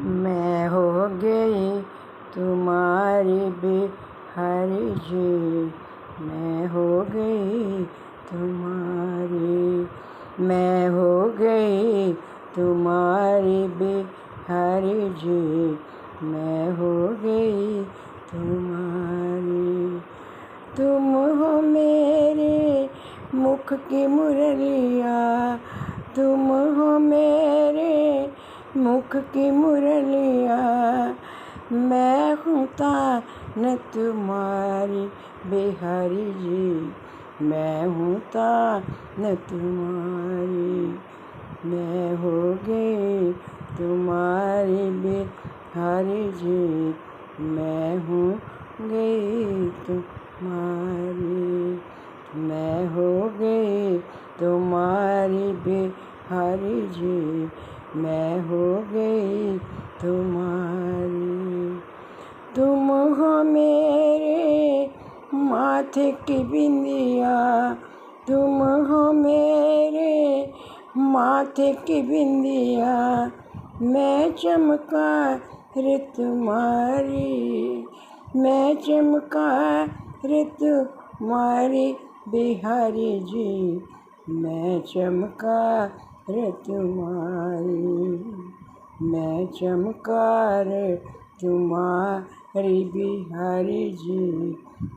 मैं हो गई तुम्हारी बिहारी जी, मैं हो गई तुम्हारी, मैं हो गई तुम्हारी बिहारी जी, मैं हो गई तुम्हारी। तुम हो मेरे मुख की मुरलिया, तुम हो मेरे मुख की मुरलिया, मैं हूँ तान तुम्हारी बिहारी जी, मैं हूँ तान तुम्हारी। मैं हो गई तुम्हारी बिहारी जी, मैं हो गई तुम्हारी, मैं हो गई तुम्हारी बिहारी जी, मैं हो गई तुम्हारी। तुम हो मेरे माथे की बिंदिया, तुम हो मेरे माथे की बिंदिया, मैं चमका रे तुम्हारी, मैं चमका रे तुम्हारी बिहारी जी, मैं चमका रे तुम्हारी, मैं चमका रे तुम्हारी बिहारी जी,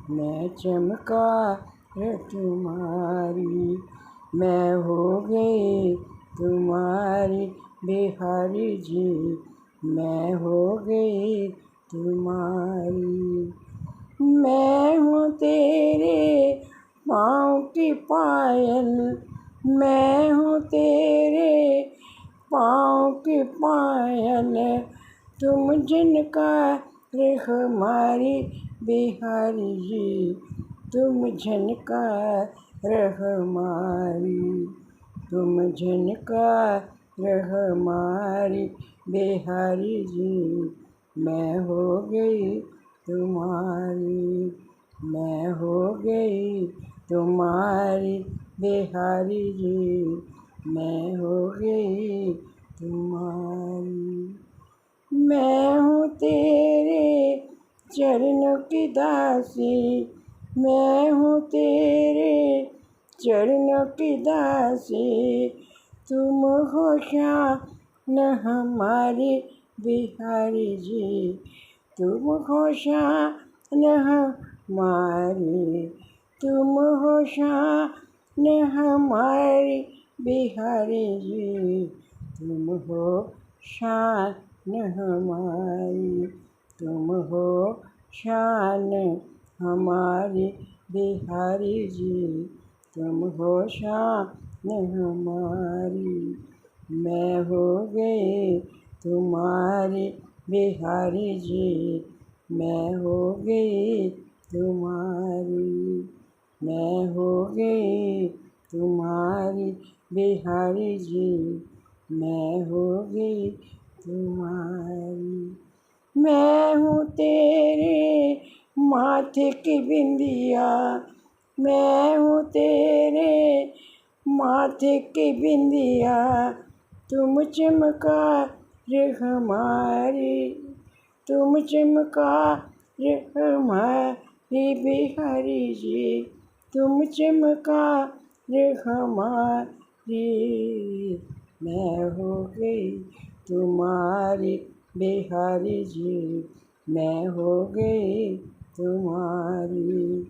मैं चमका रे तुम्हारी। मैं हो गई तुम्हारी बिहारी जी, मैं हो गई तुम्हारी। मैं हूँ तेरे पाँव की पायल, मैं हूँ तेरे पाँव की पायल, तुम जिनका रे हमारी बिहारी जी, तुम झनका रे हमारी, तुम झनका रे हमारी बिहारी जी, मैं हो गई तुम्हारी, मैं हो गई तुम्हारी बिहारी जी, मैं हो गई तुम्हारी। मैं हूँ तेरे चरणों की दासी, मैं हूँ तेरे चरणों की दासी, तुम हो शान हमारी बिहारी जी, तुम हो शान हमारी, तुम हो शान हमारी बिहारी जी, तुम हो शान हमारी, तुम हो शान हमारी बिहारी जी, तुम हो शान हमारी। मैं हो गई तुम्हारी बिहारी जी, मैं हो गई तुम्हारी, मैं हो गई तुम्हारी बिहारी जी, मैं हो गई तुम्हारी। मैं हूँ तेरे माथे की बिंदिया, मैं हूँ तेरे माथे की बिंदिया, तुम चमका रे हमारी, तुम चमका रे हमारी बिहारी जी, तुम चमका रे हमारी। मैं हो गई तुम्हारी बिहारी जी, मैं हो गई तुम्हारी,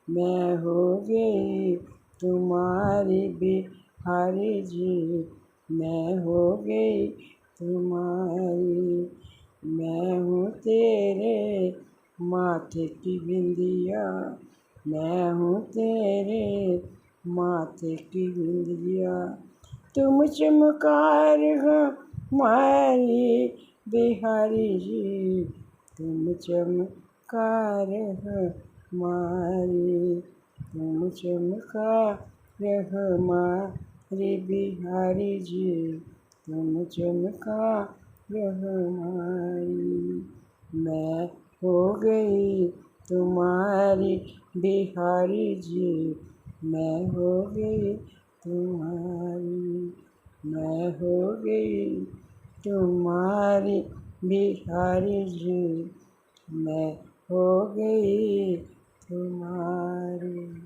मैं हो गई तुम्हारी बिहारी जी, मैं हो गई तुम्हारी। मैं हूँ तेरे माथे की बिंदिया, मैं हूँ तेरे माथे की बिंदिया, तुम चमकार हमारी बिहारी जी, तुम चमकार हमारी, तुम चमकार हमारी बिहारी जी, तुम चमकार हमारी। मैं हो गई तुम्हारी बिहारी जी, मैं हो गई तुम्हारी, मैं हो गई तुम्हारी बिहारी जी मैं हो गई तुम्हारी।